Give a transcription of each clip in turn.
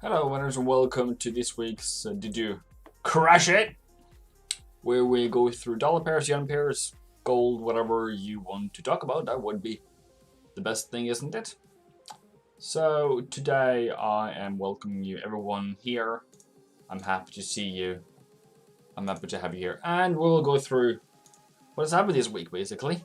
Hello winners and welcome to this week's Did You Crash It? Where we go through dollar pairs, yen pairs, gold, whatever you want to talk about. That would be the best thing, isn't it? So today I am welcoming you everyone here. I'm happy to see you. I'm happy to have you here. And we will go through what has happened this week basically.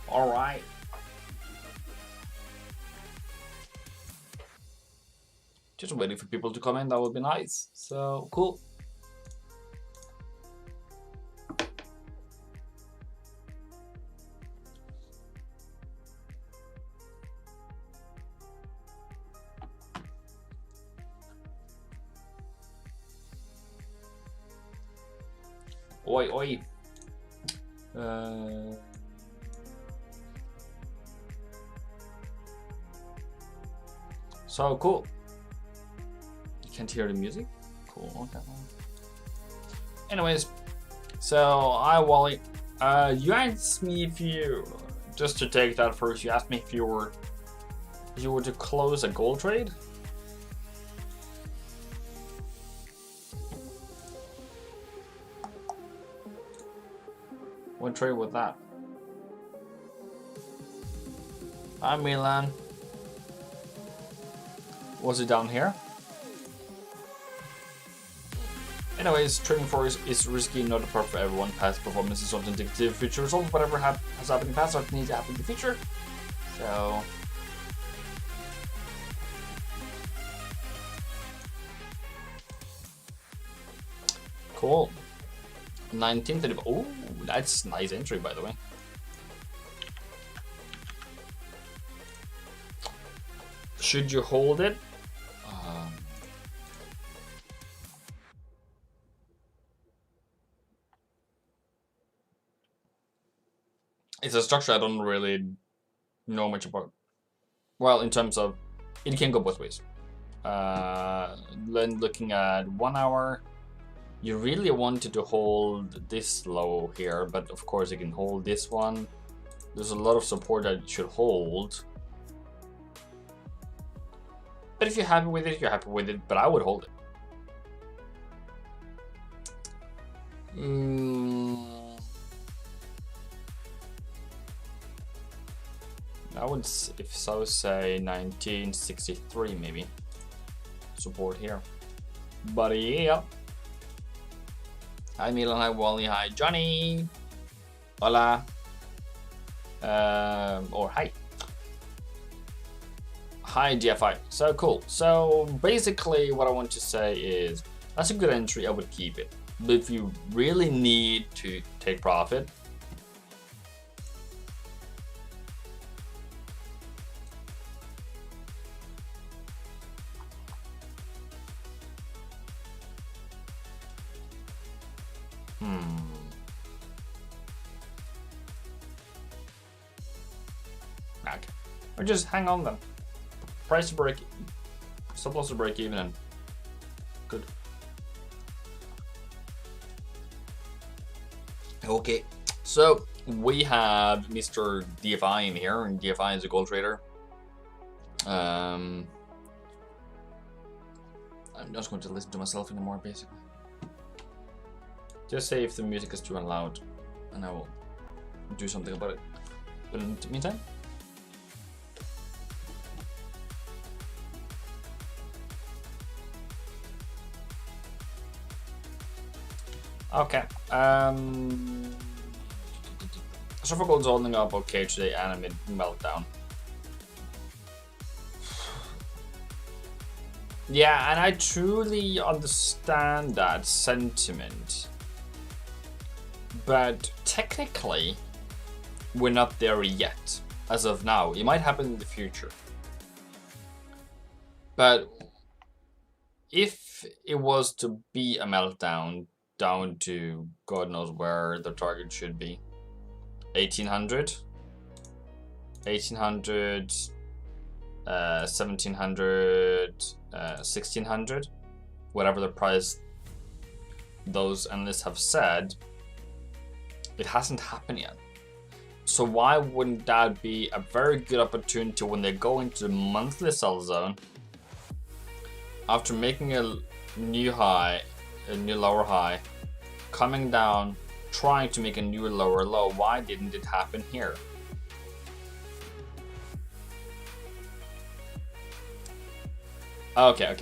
All right. Just waiting for people to come in. That would be nice. So cool. Oi, oi. So cool. You can't hear the music? Cool, okay. Anyways, so hi Wally. You asked me if you, just to take that first, you asked me if you were to close a gold trade. What trade was that? Hi Milan. Was it down here? Anyways, trading Forex is risky, not a part for everyone. Past performance is often indicative of future results. Whatever has happened in the past often needs to happen in the future. So cool. 19th. Oh, that's nice entry by the way. Should you hold it? It's a structure I don't really know much about. Well, in terms of, it can go both ways. Then looking at 1 hour, you really wanted to hold this low here, but of course you can hold this one. There's a lot of support that you should hold. But if you're happy with it, you're happy with it, but I would hold it. I would, if so, say 1963 maybe. Support here. But yeah. Hi Milan, hi Wally, hi Johnny. Hola. Or hi. Hi DFI. So cool. So basically what I want to say is that's a good entry, I would keep it. But if you really need to take profit, okay. Or just hang on then. Price to break, stop loss to break even, and good. Okay, so we have Mr. DFI in here, and DFI is a gold trader. I'm not going to listen to myself anymore, basically. Just say if the music is too loud, and I will do something about it. But in the meantime, okay. So for gold's holding up okay today, and amid meltdown. Yeah, and I truly understand that sentiment. But technically, we're not there yet, as of now. It might happen in the future. But if it was to be a meltdown, down to God knows where the target should be. 1800, 1800, 1700, 1600, whatever the price those analysts have said, it hasn't happened yet. So why wouldn't that be a very good opportunity when they go into the monthly sell zone after making a new high, a new lower high, coming down, trying to make a new lower low? Why didn't it happen here? Okay.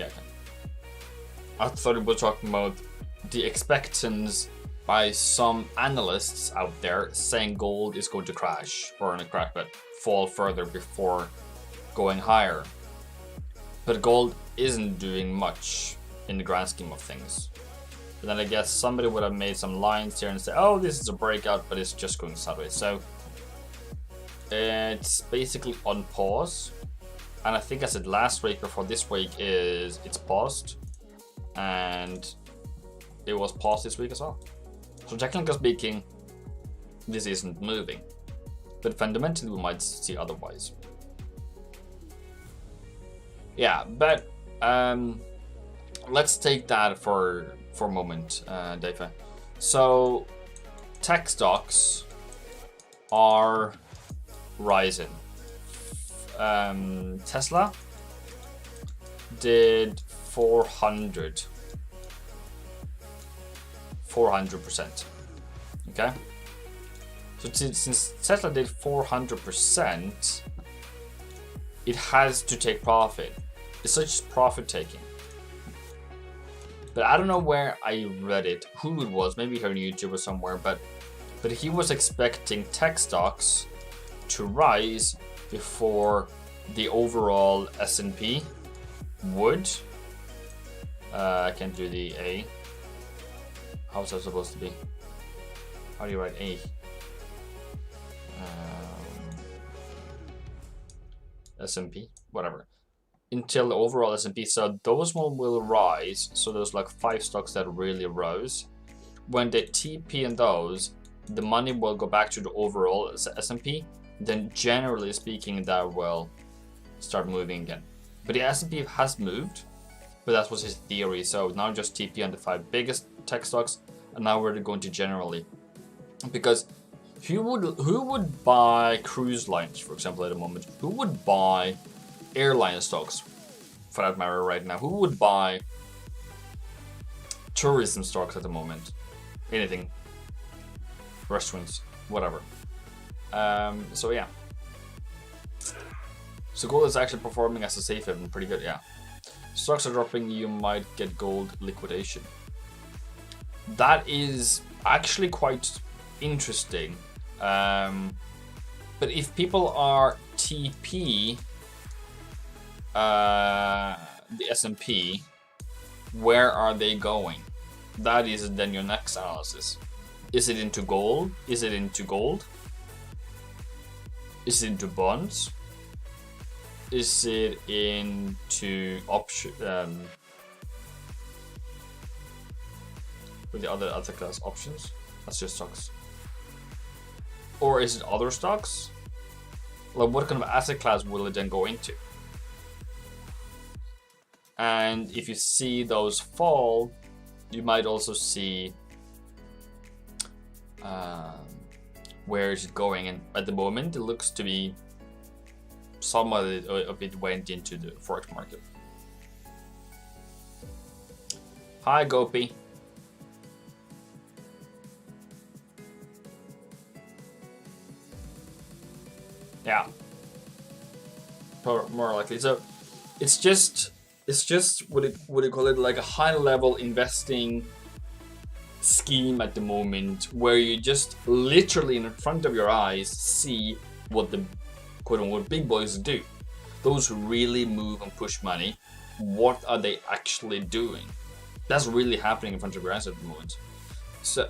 I thought we were talking about the expectations by some analysts out there saying gold is going to crash, or not crash, but fall further before going higher. But gold isn't doing much in the grand scheme of things. But then I guess somebody would have made some lines here and say, oh, this is a breakout, but it's just going sideways. So it's basically on pause. And I think I said last week before this week it's paused. And it was paused this week as well. So technically speaking, this isn't moving, but fundamentally we might see otherwise. Yeah, but let's take that for a moment, Dave. So tech stocks are rising. Tesla did 400%. Okay, so since Tesla did 400%, it has to take profit. It's such profit taking. But I don't know where I read it, who it was, maybe here on YouTube or somewhere, but he was expecting tech stocks to rise before the overall S&P would. I can't do the A. How's that supposed to be? How do you write A? S&P, whatever. Until the overall S&P, so those one will rise. So there's like 5 stocks that really rose. When they TP in those, the money will go back to the overall S&P. Then generally speaking, that will start moving again. But the S&P has moved, but that was his theory. So now just TP on the 5 biggest tech stocks, and now we're going to generally, because who would buy cruise lines, for example, at the moment? Who would buy airline stocks, for that matter, right now? Who would buy tourism stocks at the moment? Anything, restaurants, whatever. So yeah. So gold is actually performing as a safe haven pretty good, yeah. Stocks are dropping, you might get gold liquidation. That is actually quite interesting. But if people are TP the S&P, where are they going? That is then your next analysis. Is it into gold? Is it into gold? Is it into bonds? Is it into option? With the other class options? That's just stocks. Or is it other stocks? Like, what kind of asset class will it then go into? And if you see those fall, you might also see where is it going. And at the moment, it looks to be some of it went into the Forex market. Hi, Gopi. Yeah, more likely. So it's just what do you call it, like a high level investing scheme at the moment, where you just literally in front of your eyes see what the quote unquote big boys do. Those who really move and push money, what are they actually doing? That's really happening in front of your eyes at the moment. So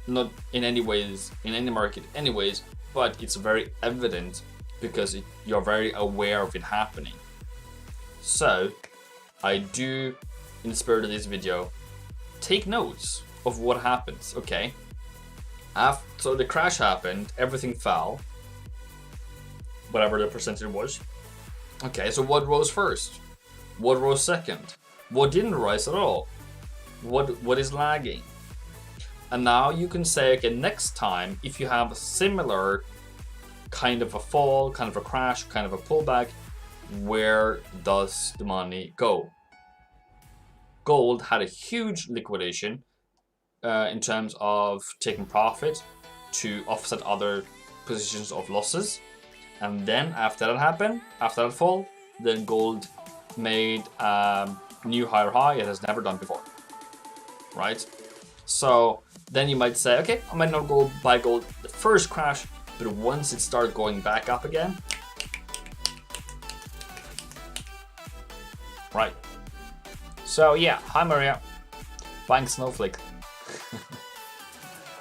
not in any ways in any market anyways, but it's very evident because you're very aware of it happening. So I do, in the spirit of this video, take notes of what happens. Okay. So the crash happened, everything fell, whatever the percentage was. Okay, so what rose first? What rose second? What didn't rise at all? What is lagging? And now you can say, okay, next time, if you have a similar kind of a fall, kind of a crash, kind of a pullback, where does the money go? Gold had a huge liquidation in terms of taking profit to offset other positions of losses. And then after that happened, after that fall, then gold made a new higher high it has never done before, right? So then you might say, okay, I might not go buy gold the first crash, but once it starts going back up again, right? So yeah, hi Maria, buying Snowflake.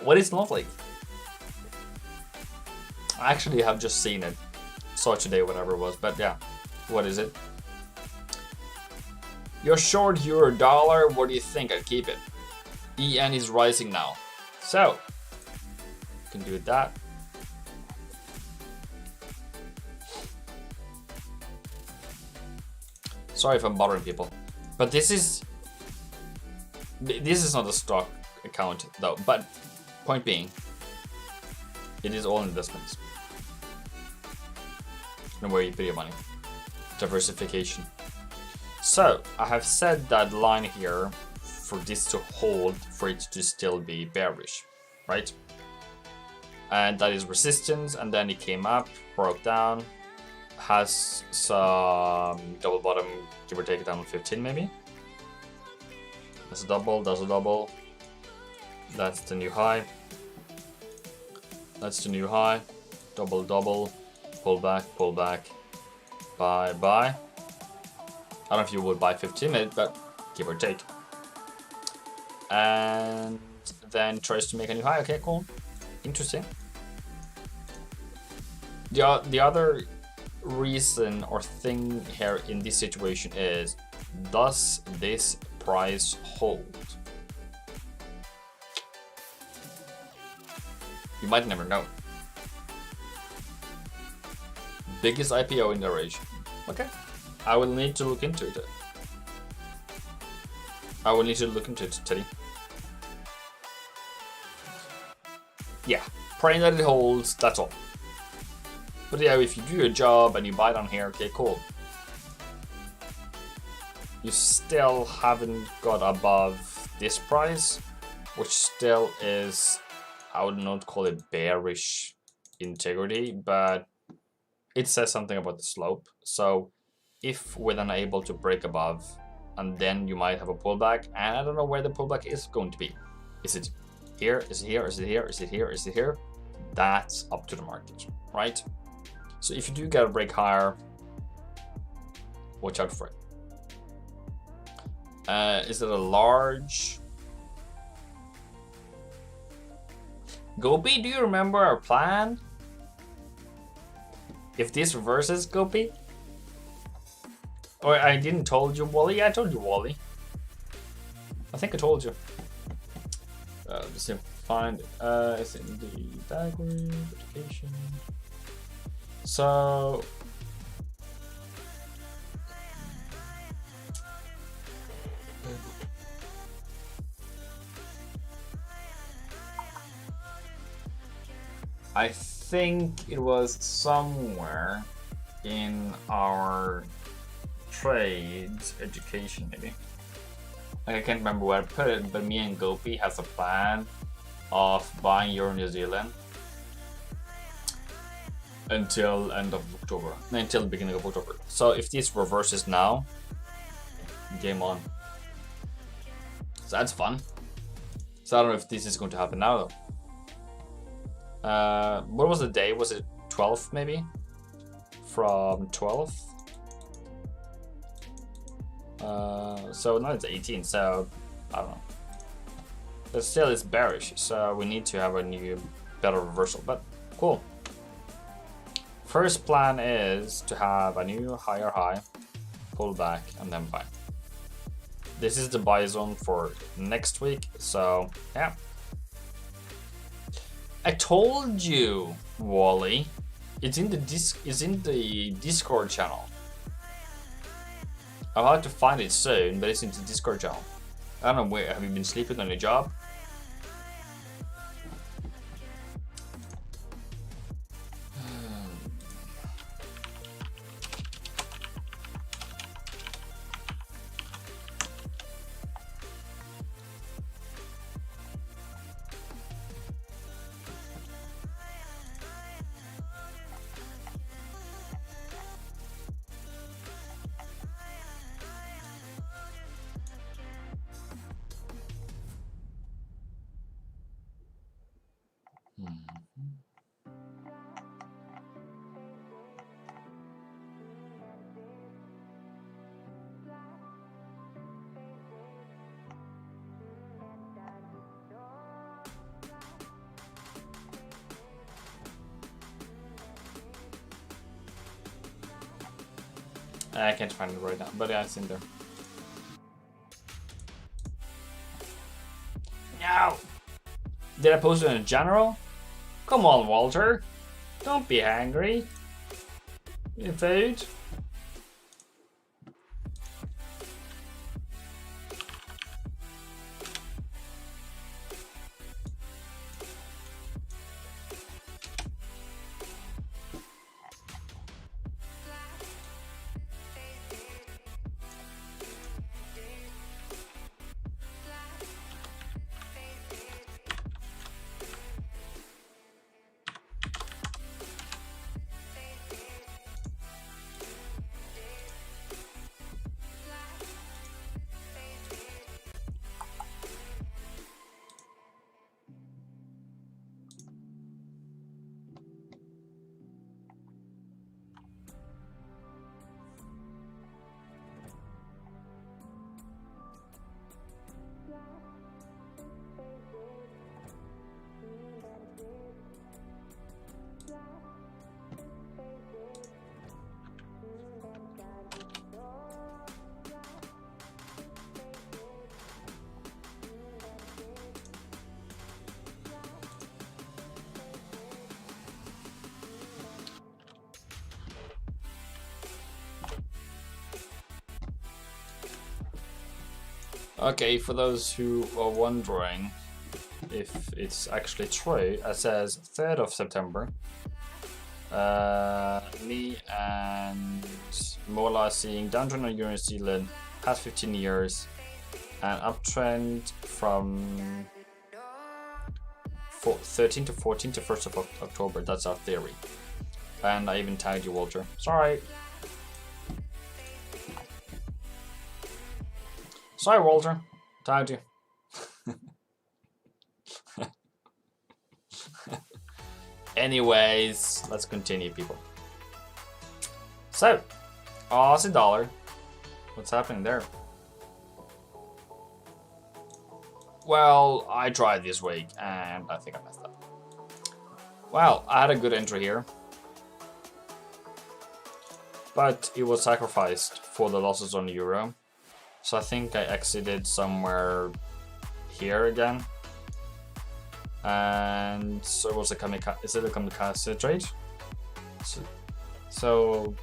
What is Snowflake? I actually have just seen it, saw it today, whatever it was, but yeah, what is it? You're short euro dollar, what do you think? I'd keep it. EN is rising now, so you can do that. Sorry if I'm bothering people, but this is not a stock account though, but point being, it is all investments. And where you put your money. Diversification. So I have set that line here for this to hold, for it to still be bearish, right? And that is resistance, and then it came up, broke down, has some double bottom, give or take down on 15 maybe. That's a double, that's a double. That's the new high. That's the new high. Double, double. Pull back, buy, buy. I don't know if you would buy 15 minutes, but give or take. And then tries to make a new high. Okay, cool. Interesting. The other reason or thing here in this situation is, does this price hold? You might never know. Biggest IPO in the region. Okay. I will need to look into it. I will need to look into it, Teddy. Yeah, praying that it holds, that's all. But yeah, if you do your job and you buy down here, okay, cool. You still haven't got above this price, which still is, I would not call it bearish integrity, but it says something about the slope. So if we're then able to break above, and then you might have a pullback, and I don't know where the pullback is going to be. Is it here? Is it here? Is it here? Is it here? Is it here? That's up to the market, right? So if you do get a break higher, watch out for it. Is it a large? Gopi, do you remember our plan? If this reverses, Gopi? Or I didn't told you, Wally? Yeah, I told you, Wally. I think I told you. Let's see, find it's in the diagram, education. So I think it was somewhere in our trades education, maybe. I can't remember where I put it, but me and Gopi has a plan of buying Euro New Zealand until end of October, until the beginning of October. So if this reverses now, game on. So that's fun. So I don't know if this is going to happen now though. What was the day? Was it 12th maybe? From 12th? So now it's 18, so I don't know. But still it's bearish, so we need to have a new better reversal, but cool. First plan is to have a new higher high, pull back, and then buy. This is the buy zone for next week, so yeah. I told you, Wally. It's in the Discord channel. I'll have to find it soon, but it's in the Discord channel. I don't know where. Have you been sleeping on your job? I can't find it right now, but yeah, it's in there. No! Did I post it in general? Come on, Walter. Don't be angry. You food? Okay, for those who are wondering if it's actually true, it says 3rd of September. Me and Mola seeing downtrend on Euro New Zealand past 15 years and uptrend from 13 to 14 to 1st of October. That's our theory. And I even tagged you, Walter. Sorry. Sorry, Walter. Tagged you. Anyways, let's continue, people. So, Aussie dollar. What's happening there? Well, I tried this week and I think I messed up. Well, I had a good entry here, but it was sacrificed for the losses on euro. So I think I exited somewhere here again. And so it was a kamikaze trade. So,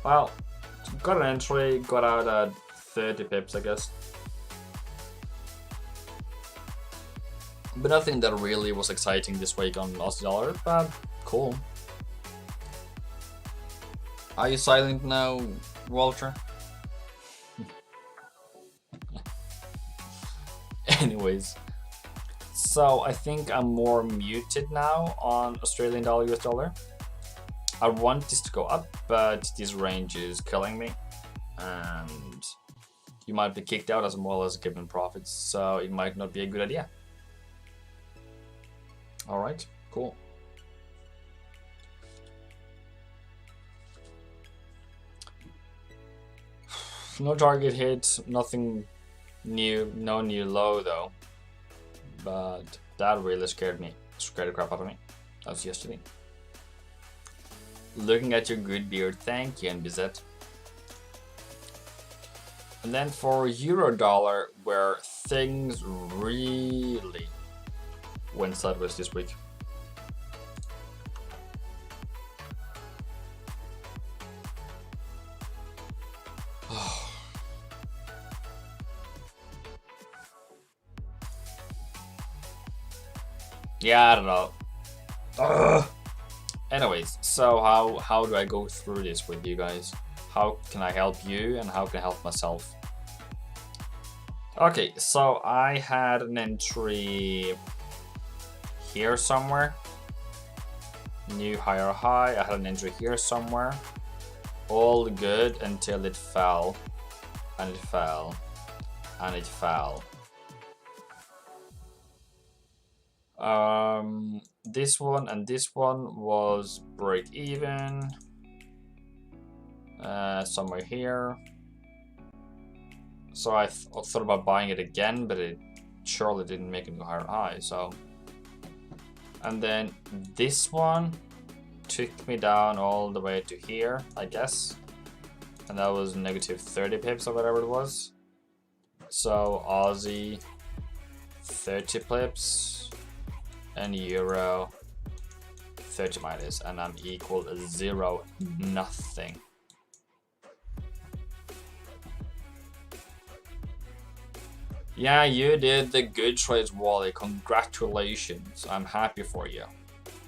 well, got an entry, got out at 30 pips, I guess. But nothing that really was exciting this week on Aussie dollar, but cool. Are you silent now, Walter? Anyways, so I think I'm more muted now on Australian dollar, US dollar. I want this to go up, but this range is killing me. And you might be kicked out as well as given profits, so it might not be a good idea. Alright, cool. No target hit, nothing new, no new low though. But that really scared the crap out of me. That was yesterday. Looking at your good beard, thank you, NBZ. And then for euro dollar, where things really went sideways this week. Yeah, I don't know. Ugh. Anyways, so how do I go through this with you guys? How can I help you and how can I help myself? Okay, so I had an entry here somewhere. New higher high. I had an entry here somewhere. All good until it fell. And it fell. And it fell. This one and this one was break even. Somewhere here. So I thought about buying it again, but it surely didn't make a new higher high. So, and then this one took me down all the way to here, I guess, and that was negative 30 pips or whatever it was. So Aussie 30 pips and euro 30 minus, and I'm equal 0 nothing. Yeah, you did the good trades, Wally. Congratulations. I'm happy for you.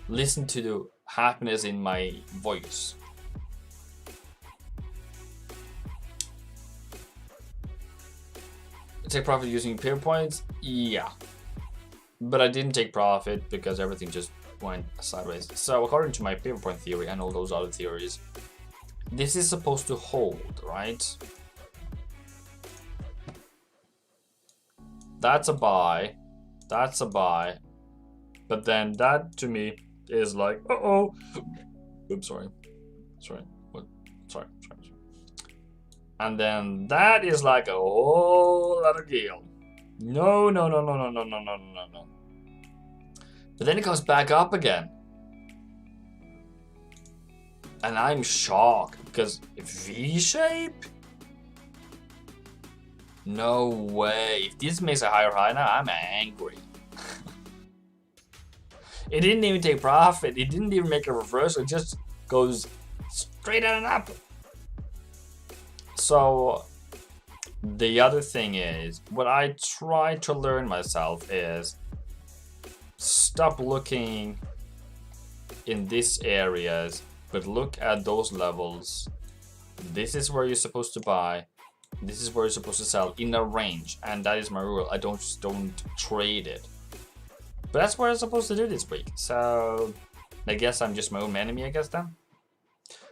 Listen to the happiness in my voice. Take profit using pair points? Yeah. But I didn't take profit because everything just went sideways. So according to my paper point theory and all those other theories, this is supposed to hold, right? That's a buy. That's a buy. But then that to me is like, uh-oh. Oops, sorry. Sorry. What? Sorry. And then that is like a whole lot of deal. No. But then it comes back up again. And I'm shocked because V-shape? No way. If this makes a higher high now, I'm angry. It didn't even take profit. It didn't even make a reversal. It just goes straight and up. So the other thing is, what I try to learn myself is stop looking in these areas, but look at those levels. This is where you're supposed to buy. This is where you're supposed to sell in a range, and that is my rule. I don't trade it. But that's what I'm supposed to do this week. So I guess I'm just my own enemy, I guess then.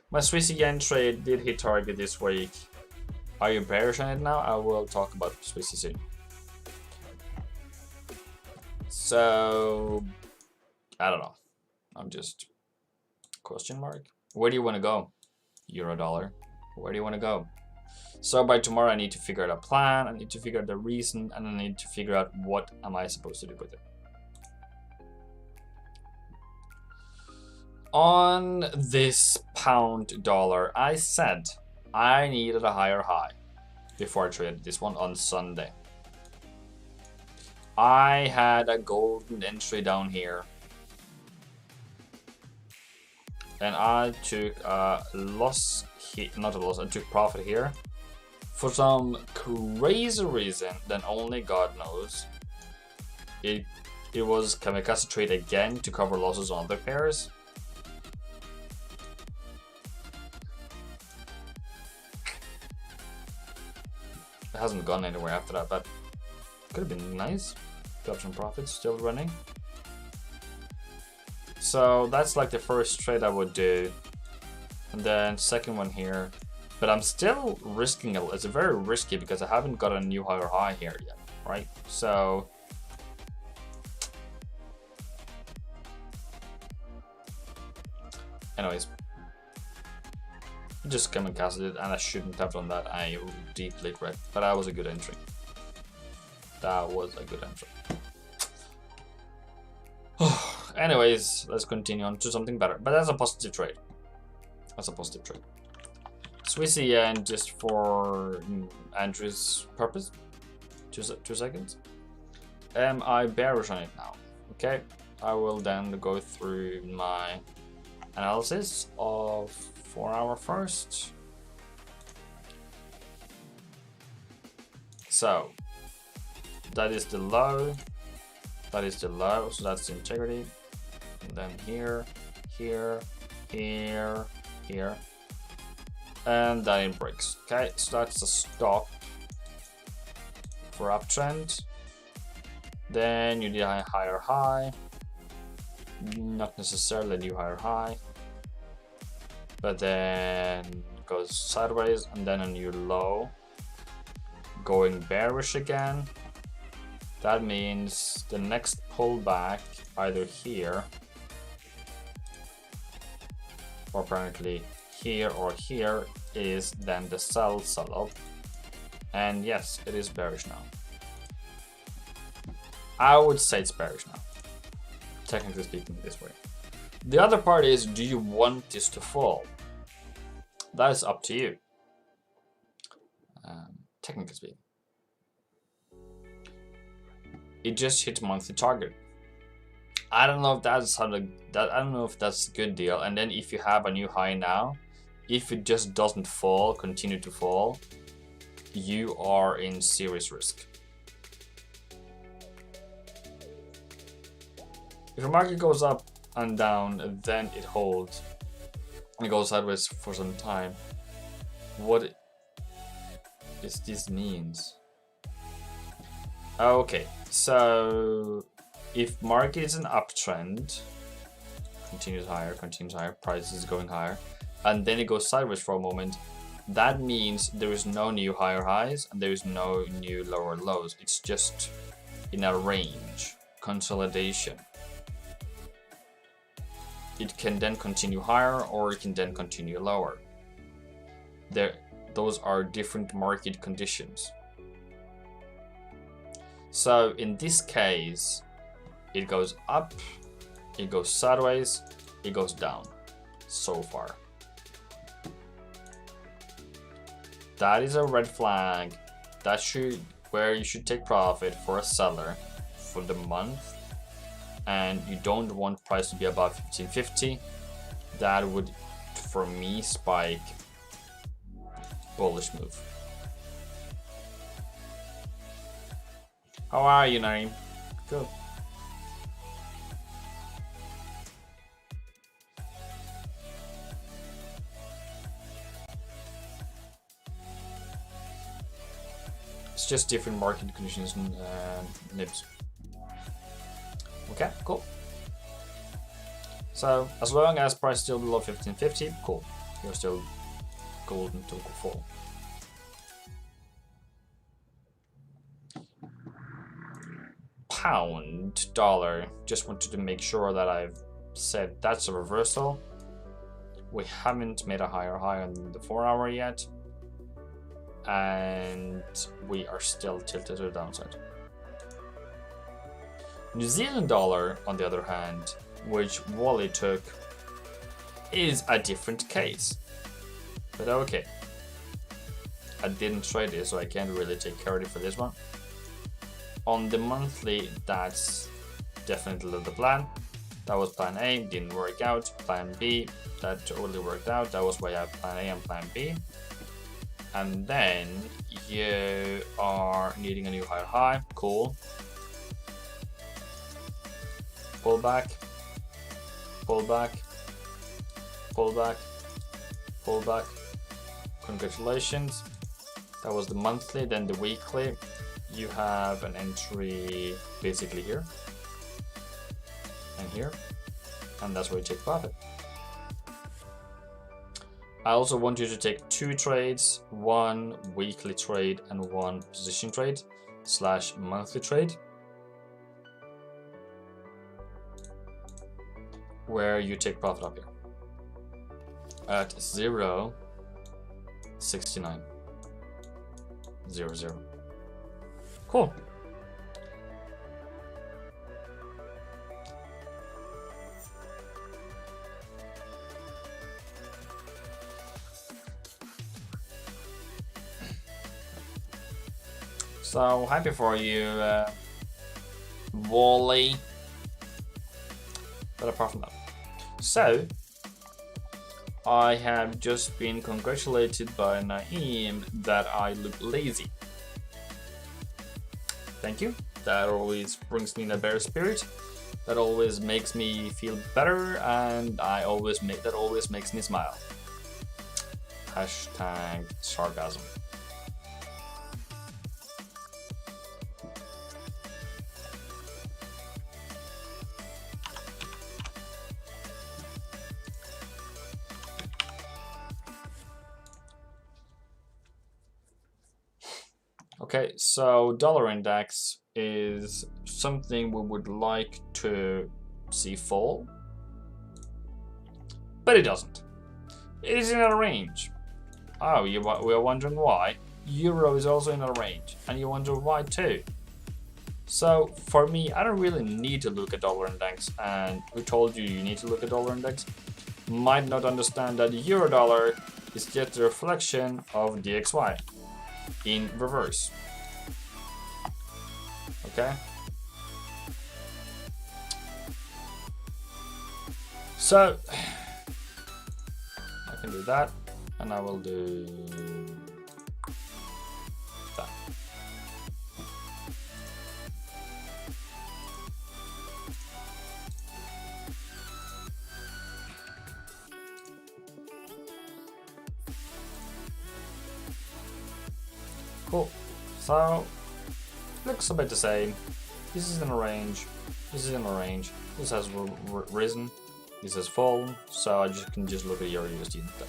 My Swiss yen trade did hit target this week. Are you bearish on it now? I will talk about Swiss soon. So I don't know. I'm just question mark. Where do you want to go? Euro dollar. Where do you want to go? So by tomorrow I need to figure out a plan, I need to figure out the reason, and I need to figure out what am I supposed to do with it. On this pound dollar, I said I needed a higher high before I traded this one on Sunday. I had a golden entry down here. And I took a loss, not a loss, I took profit here. For some crazy reason that only God knows, it was kamikaze trade again to cover losses on other pairs. It hasn't gone anywhere after that, but could have been nice. Got some profits still running. So that's like the first trade I would do, and then second one here. But I'm still risking it. It's very risky because I haven't got a new higher high here yet, right? So anyways, just kamikazed it, and I shouldn't have done that. I deeply regret, but that was a good entry. That was a good entry. Anyways, let's continue on to something better. But that's a positive trade. That's a positive trade. Swiss yen, just for Andrew's purpose. 2 seconds. Am I bearish on it now? Okay, I will then go through my analysis of 4 hour first. So that is the low, that is the low, so that's the integrity. And then here, here, here, here, and then it breaks. Okay, so that's the stop for uptrend. Then you need a higher high, not necessarily a new higher high, but then it goes sideways and then a new low, going bearish again. That means the next pullback either here or apparently here or here is then the sell up, and yes, it is bearish now. I would say it's bearish now, technically speaking, this way. The other part is, do you want this to fall? That is up to you, technically speaking. It just hit monthly target. I don't know if that's I don't know if that's a good deal. And then if you have a new high now, if it just doesn't fall, continue to fall, you are in serious risk. If the market goes up and down, then it holds. It goes sideways for some time. What is this means? Okay, so if market is an uptrend, continues higher, price is going higher, and then it goes sideways for a moment, that means there is no new higher highs and there is no new lower lows. It's just in a range, consolidation. It can then continue higher or it can then continue lower. Those are different market conditions. So in this case, it goes up, it goes sideways, it goes down so far. That is a red flag. That where you should take profit for a seller for the month, and you don't want price to be above 1550. That would, for me, spike bullish move. How are you, Naeem? Good. It's just different market conditions and nibs. Okay, cool. So as long as price is still below 1550, cool. You're still golden to fall. Pound dollar, just wanted to make sure that I've said that's a reversal. We haven't made a higher high on the 4 hour yet, and we are still tilted to the downside. New Zealand dollar, on the other hand, which Wally took, is a different case. But okay, I didn't trade this, so I can't really take credit for this one. On the monthly, that's definitely the plan. That was plan A, didn't work out. Plan B, that totally worked out. That was why I have plan A and plan B. And then you are needing a new higher high. Cool. Pull back, pull back, pull back, pull back. Congratulations. That was the monthly. Then the weekly, you have an entry basically here and here, and that's where you take profit. I also want you to take 2 trades, 1 weekly trade and 1 position trade / monthly trade, where you take profit up here at 0.6900. Cool. So happy for you, Wally. But apart from that, so I have just been congratulated by Naeem that I look lazy. Thank you. That always brings me in a better spirit. That always makes me feel better, and that always makes me smile. Hashtag sarcasm. Okay, so dollar index is something we would like to see fall, but it doesn't. It is in a range. Oh, we are wondering why. Euro is also in a range, and you wonder why too. So for me, I don't really need to look at dollar index, and who told you you need to look at dollar index? Might not understand that euro dollar is just a reflection of DXY in reverse. Okay. So I can do that, and I will do that. Cool. So looks a bit the same. This is in a range. This is in a range. This has risen. This has fallen. So I can just look at EURUSD instead.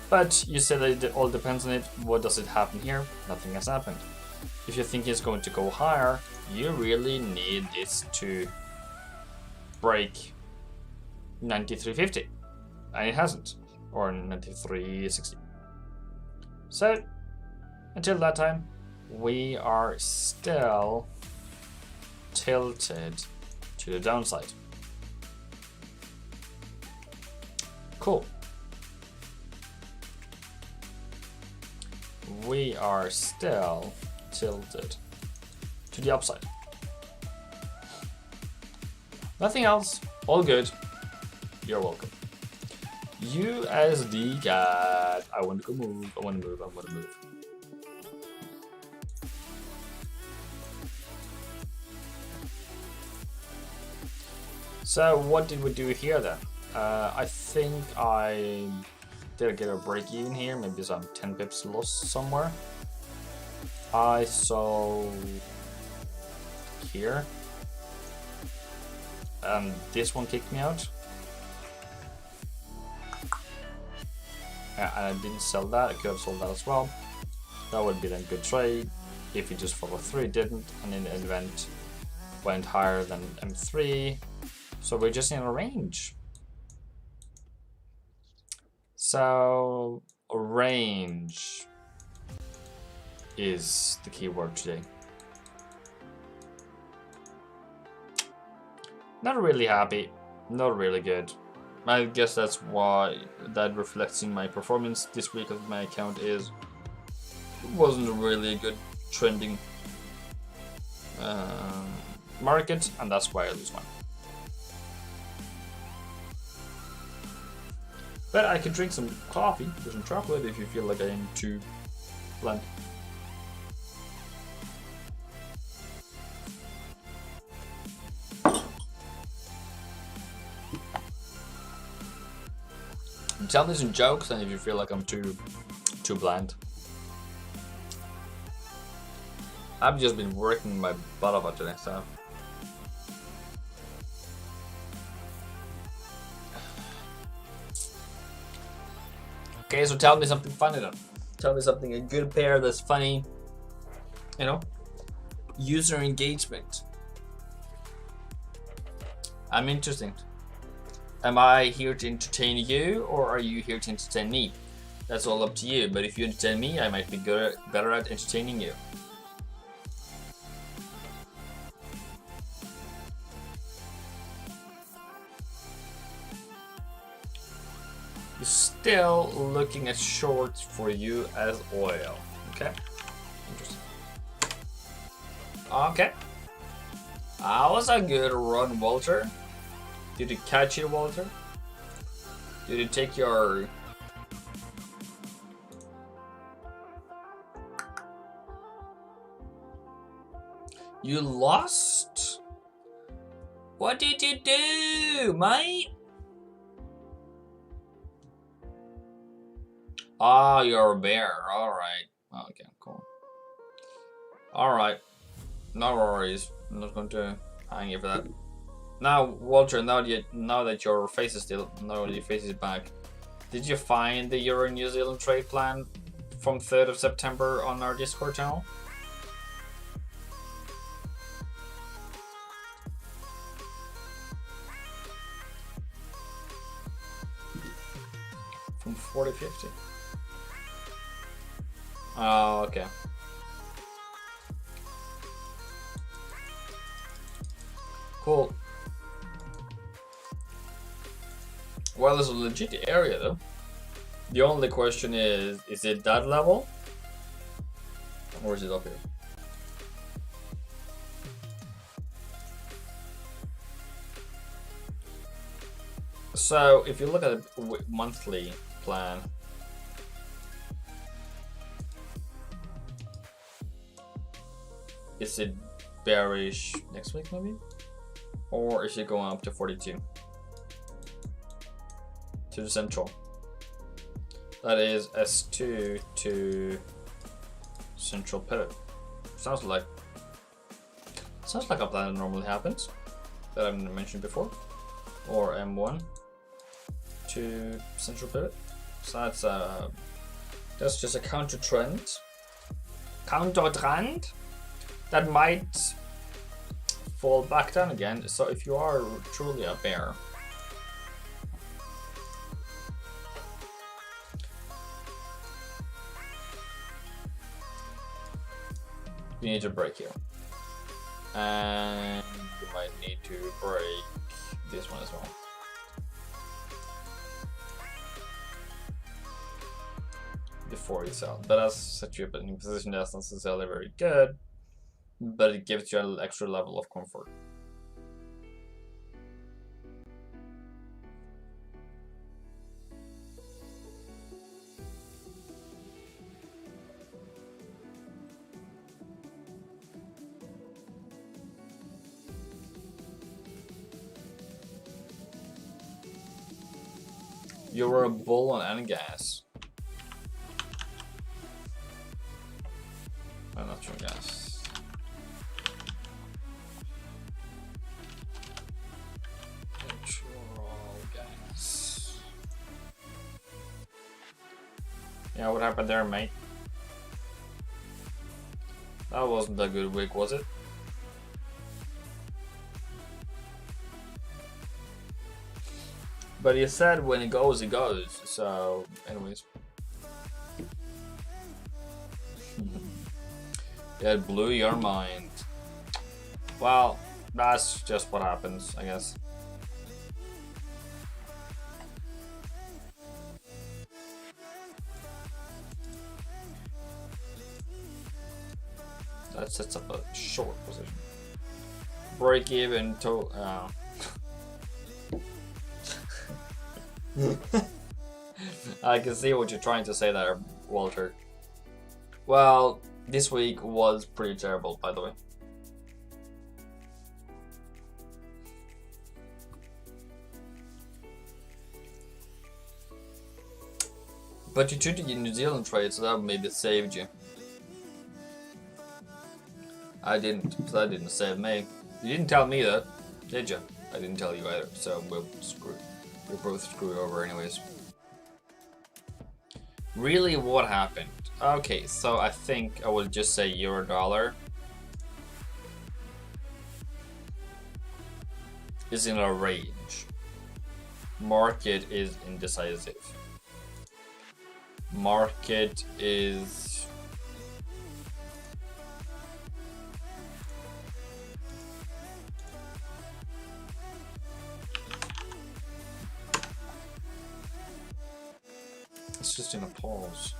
But you said that it all depends on it. What does it happen here? Nothing has happened. If you think it's going to go higher, you really need this to break 93.50, and it hasn't, or 93.60. So until that time, we are still tilted to the downside. Cool. We are still tilted to the upside. Nothing else. All good. You're welcome. USDCAD. I want to go move. I want to move. I want to move. So what did we do here then? I think I did get a break even here, maybe some 10 pips loss somewhere. I saw here, and this one kicked me out. And I didn't sell that. I could have sold that as well. That would be a good trade if you just followed through. It didn't, and in the event went higher than M3. So we're just in a range. So range is the key word today. Not really happy, not really good. I guess that's why that reflects in my performance this week of my account is it wasn't really a good trending market, and that's why I lose money. But I could drink some coffee with some chocolate if you feel like I am too blunt. Tell me some jokes, and if you feel like I'm too bland. I've just been working my butt off today, so. Okay, so tell me something funny then. Tell me something, a good pair that's funny. You know? User engagement. I'm interested. Am I here to entertain you, or are you here to entertain me? That's all up to you, but if you entertain me, I might be better at entertaining you. You're still looking at shorts for US oil. Okay? Interesting. Okay. That was a good run, Walter. Did you catch it, Walter? Did you take your... You lost? What did you do, mate? Ah, you're a bear. Alright. Okay, cool. Alright. No worries. I'm not going to hang you for that. Now, Walter, now that your face is back, did you find the Euro New Zealand trade plan from 3rd of September on our Discord channel? From 40.50. Oh, okay. Cool. Well, it's a legit area though. The only question is it that level? Or is it up here? So, if you look at the monthly plan, is it bearish next week maybe? Or is it going up to 42? To the central. That is S2 to central pivot. Sounds like a plan that normally happens that I've mentioned before. Or M1 to central pivot. So that's just a counter trend. That might fall back down again. So if you are truly a bear, you need to break here, and you might need to break this one as well. Before you sell, but that's set you up in a position that's not necessarily very good, but it gives you an extra level of comfort. You were a bull on gas. I'm not sure gas. Natural gas. Yeah, what happened there, mate? That wasn't a good week, was it? But you said when it goes, so anyways. Yeah, it blew your mind. Well, that's just what happens, I guess. That sets up a short position. Break even to I can see what you're trying to say there, Walter. Well, this week was pretty terrible, by the way. But you took the New Zealand trade, so that maybe saved you. I didn't, so that didn't save me. You didn't tell me that, did you? I didn't tell you either, so we're screwed. We're both screwed over anyways. Really, what happened? Okay, so I think I will just say euro dollar is in a range. Market is indecisive. Market is it's just in a pause.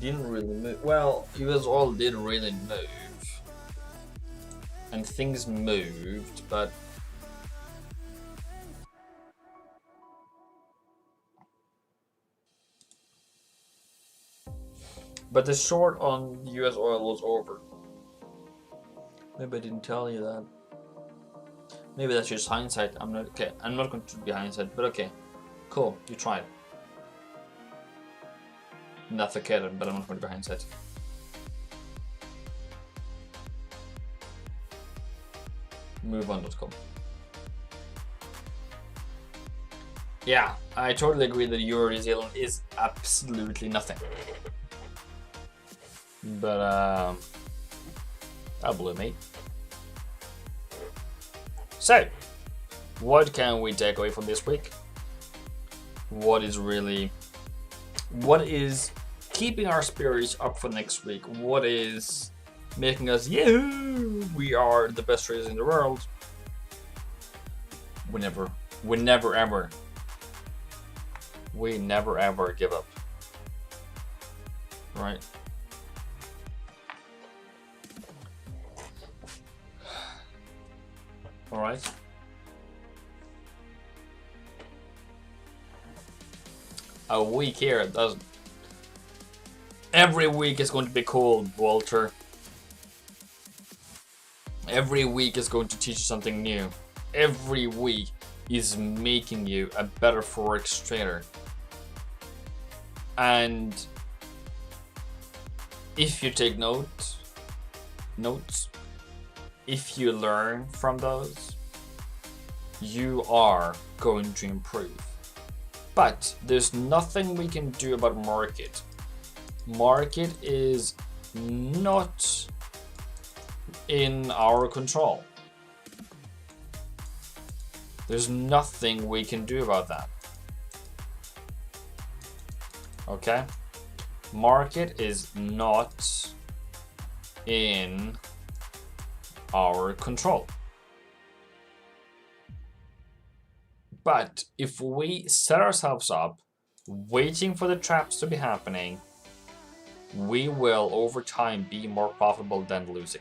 didn't really move. Well, US oil did really move, and things moved, but the short on US oil was over. Maybe I didn't tell you that. Maybe that's just hindsight. I'm not going to be hindsight, but okay, cool. You tried. Not the kid, but I'm not going to be hindsight. MoveOn.com. Yeah, I totally agree that Euro New Zealand is absolutely nothing. But that blew me. So, what can we take away from this week? What is keeping our spirits up for next week? What is making us, yahoo, we are the best traders in the world? We never ever give up. Right? All right. A week here doesn't. Every week is going to be cold, Walter. Every week is going to teach you something new. Every week is making you a better Forex trader. And if you take notes, if you learn from those, you are going to improve. But there's nothing we can do about market. Market is not in our control. There's nothing we can do about that. Okay? Market is not in our control. But if we set ourselves up waiting for the traps to be happening, we will over time be more profitable than losing.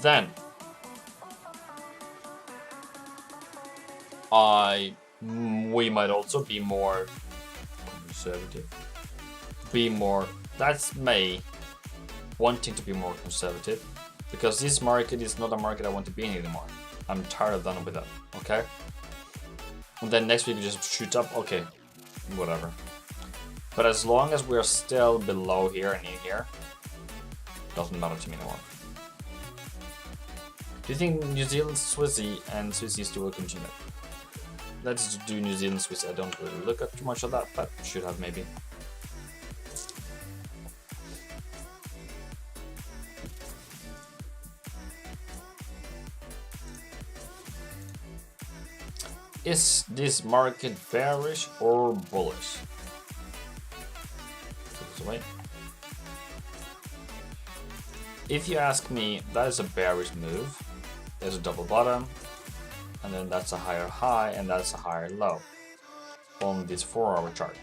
Then we might also be more conservative. That's me wanting to be more conservative, because this market is not a market I want to be in anymore. I'm tired of done with that. Okay? And then next week we just shoot up. Okay, whatever. But as long as we're still below here and in here, doesn't matter to me anymore. Do you think New Zealand, Swissy, and Swissy still will continue? Let's do New Zealand, Swissy. I don't really look at too much of that, but should have maybe. Is this market bearish or bullish? Wait. If you ask me, that is a bearish move. There's a double bottom, and then that's a higher high, and that's a higher low on this 4-hour chart.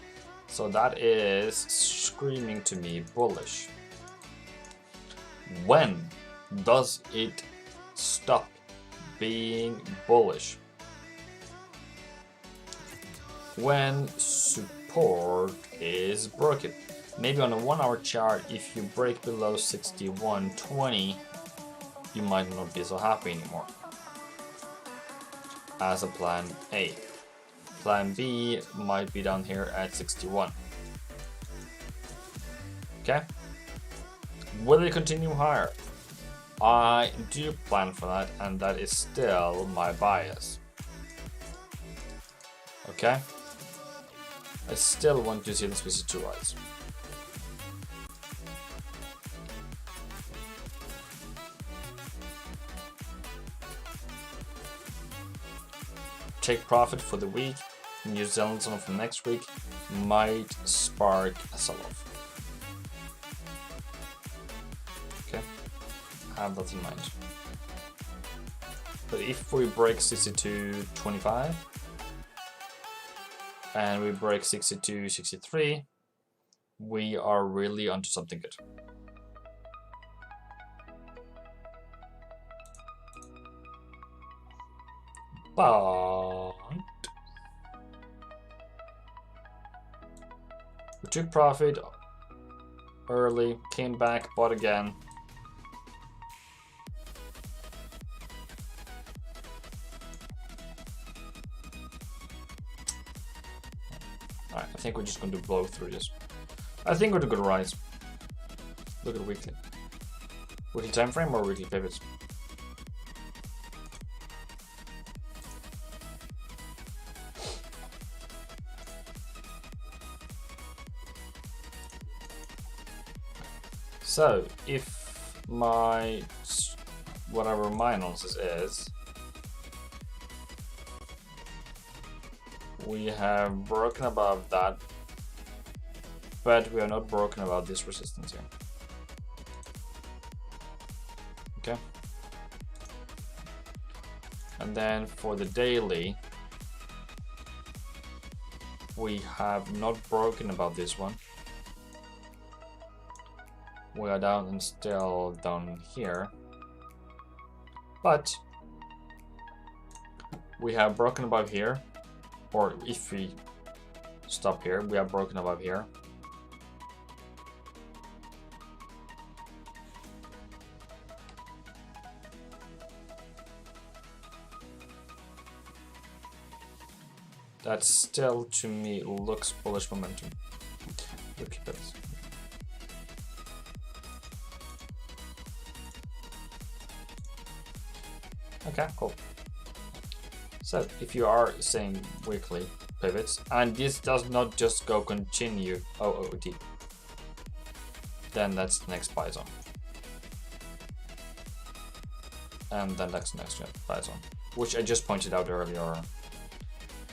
So that is screaming to me bullish. When does it stop being bullish? When support is broken. Maybe on a 1-hour chart, if you break below 61.20, you might not be so happy anymore. As a plan A. Plan B might be down here at 61. Okay? Will it continue higher? I do plan for that, and that is still my bias. Okay? I still want to see this visit to rise. Take profit for the week. New Zealand zone for next week might spark a sell-off. Okay, have that in mind. But if we break 62.25 and we break 62.63, we are really onto something good. But we took profit early, came back, bought again. Alright, I think we're just going to blow through this. I think we're going to rise. Look at the weekly. Weekly time frame or weekly pivots? So, if my, whatever my analysis is, we have broken above that, but we are not broken above this resistance here. Okay. And then for the daily, we have not broken above this one. We are down and still down here, but we have broken above here, or if we stop here, we have broken above here. That still, to me, looks bullish momentum. Look at this. Okay, cool. So if you are saying weekly pivots, and this does not just go continue OOT, then that's the next buy zone. And then that's the next buy zone, which I just pointed out earlier.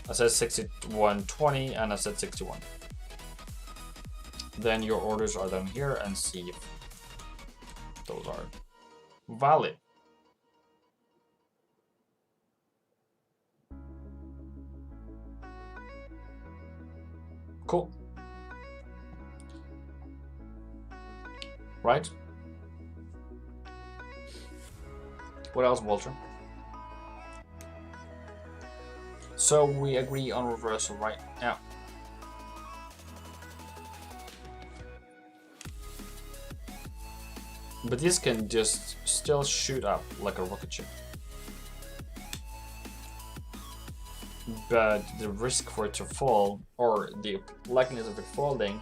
I said 61.20 and I said 61. Then your orders are down here and see if those are valid. Cool. Right? What else, Walter? So we agree on reversal right now. But this can just still shoot up like a rocket ship. But the risk for it to fall, or the likeliness of it falling,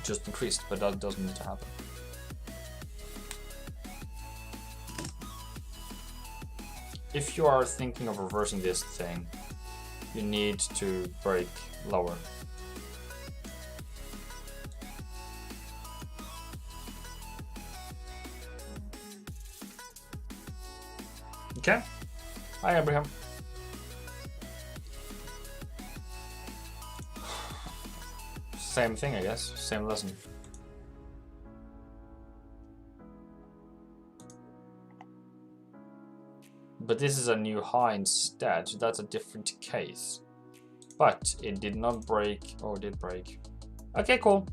just increased, but that doesn't need to happen. If you are thinking of reversing this thing, you need to break lower. Okay. Hi, Abraham. Same thing, I guess. Same lesson. But this is a new high instead, so that's a different case. But it did not break, or did break. Okay, cool.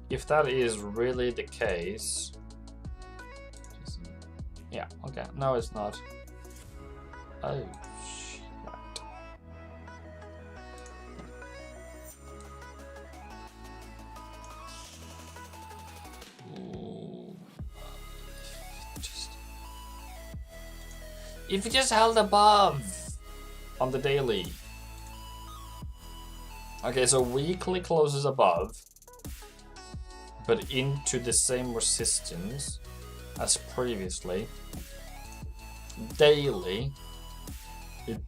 If that is really the case... Yeah, okay. No, it's not. Oh, shit. If you just held above on the daily. Okay, so weekly closes above, but into the same resistance as previously. Daily, it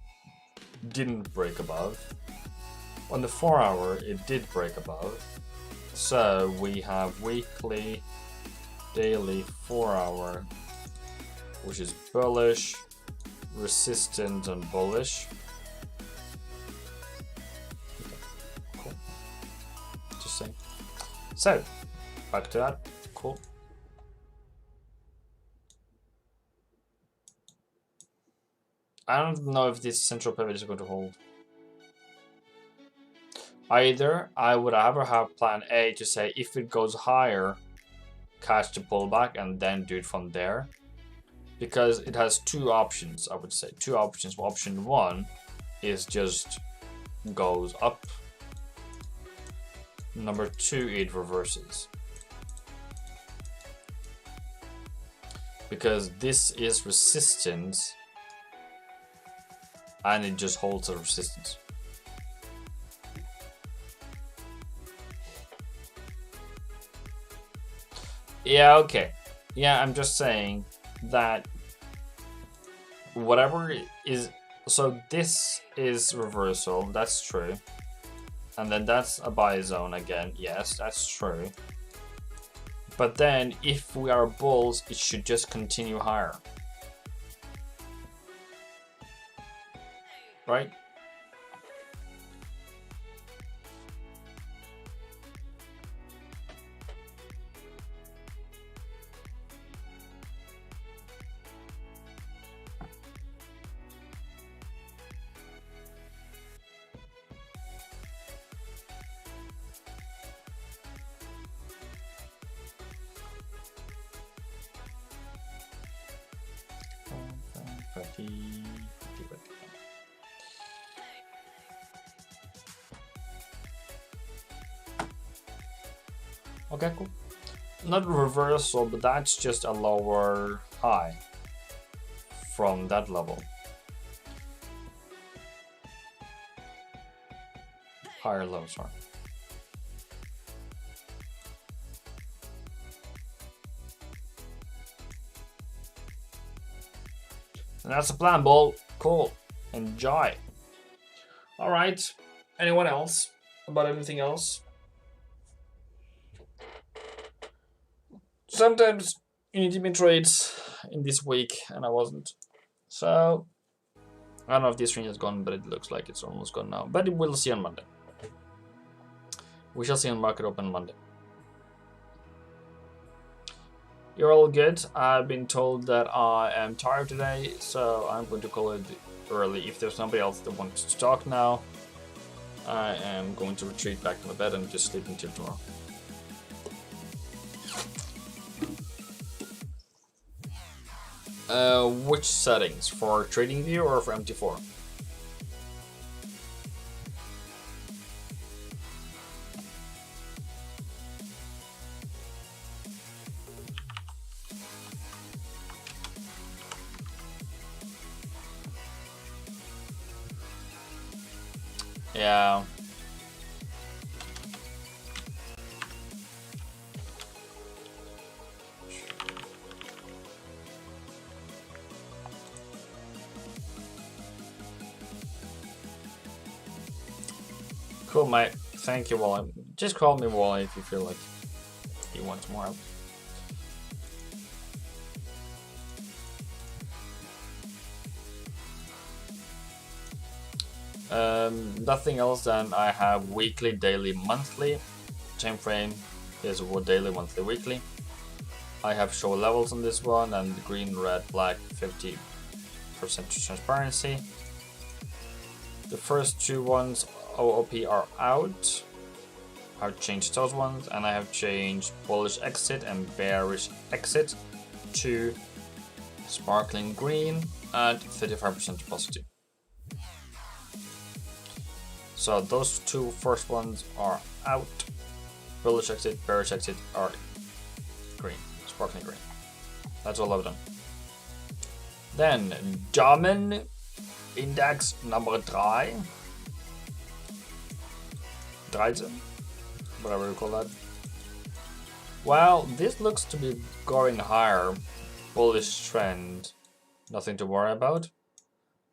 didn't break above. On the 4 hour, it did break above. So we have weekly, daily, 4 hour, which is bullish, resistant and bullish. Okay, cool. Just saying. So, back to that. Cool. I don't know if this central pivot is going to hold. Either I would either have plan A to say if it goes higher, catch the pullback and then do it from there. Because it has two options, I would say. Two options. Option one is just goes up. Number two, it reverses. Because this is resistance and it just holds a resistance. Yeah, okay. Yeah, I'm just saying that whatever is, so this is reversal, that's true. And then that's a buy zone again, yes, that's true. But then if we are bulls, it should just continue higher. Right? Okay, cool. Not reversal, but that's just a lower high from that level. Higher low, sorry. And that's the plan, bull. Cool. Enjoy. All right. Anyone else? About anything else? Sometimes you need to be trades in this week, and I wasn't. So I don't know if this string is gone, but it looks like it's almost gone now. But we'll see on Monday. We shall see on market open Monday. You're all good. I've been told that I am tired today, so I'm going to call it early. If there's nobody else that wants to talk now, I am going to retreat back to my bed and just sleep until tomorrow. Which settings? For TradingView or for MT4? Yeah. Cool, mate. Thank you, Wally. Just call me Wally if you feel like you want more help. Nothing else than I have weekly, daily, monthly. Time frame is daily, monthly, weekly. I have show levels on this one and green, red, black, 50% transparency. The first two ones, OOP, are out. I've changed those ones, and I have changed bullish exit and bearish exit to sparkling green and 35% positive. So those two first ones are out. Bullish exit, bearish exit are green, sparkling green. That's all I've done. Then Damen Index number 3. 13, whatever you call that. Well, this looks to be going higher. Bullish trend, nothing to worry about.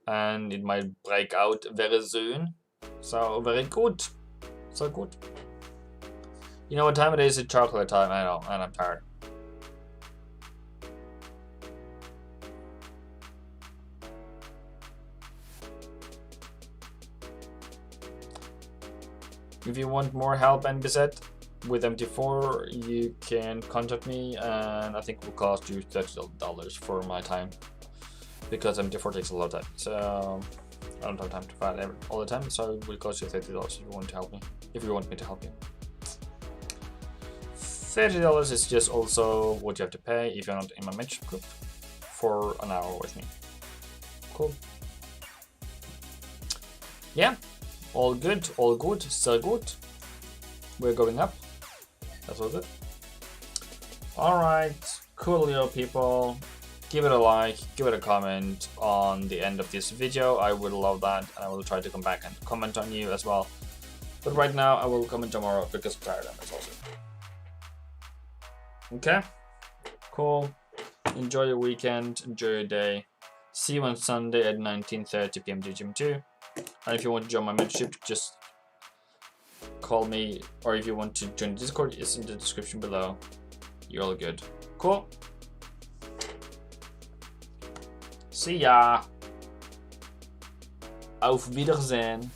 And it might break out very soon. So very good. So good. You know what time it is? It's chocolate time, I know, and I'm tired. If you want more help and NBZ with MT4, you can contact me, and I think it will cost you $30 for my time, because MT4 takes a lot of time. So I don't have time to fight all the time, so it will cost you $30 if you want to help me. If you want me to help you. $30 is just also what you have to pay if you're not in my mentorship group for an hour with me. Cool. Yeah, all good, so good. We're going up. That's all good. Alright, coolio people. Give it a like, give it a comment on the end of this video. I would love that, and I will try to come back and comment on you as well. But right now, I will comment tomorrow because I'm tired of it also. Okay, cool. Enjoy your weekend, enjoy your day. See you on Sunday at 19:30 PM GMT. And if you want to join my mentorship, just call me, or if you want to join Discord, it's in the description below. You're all good. Cool. See ya. Auf Wiedersehen.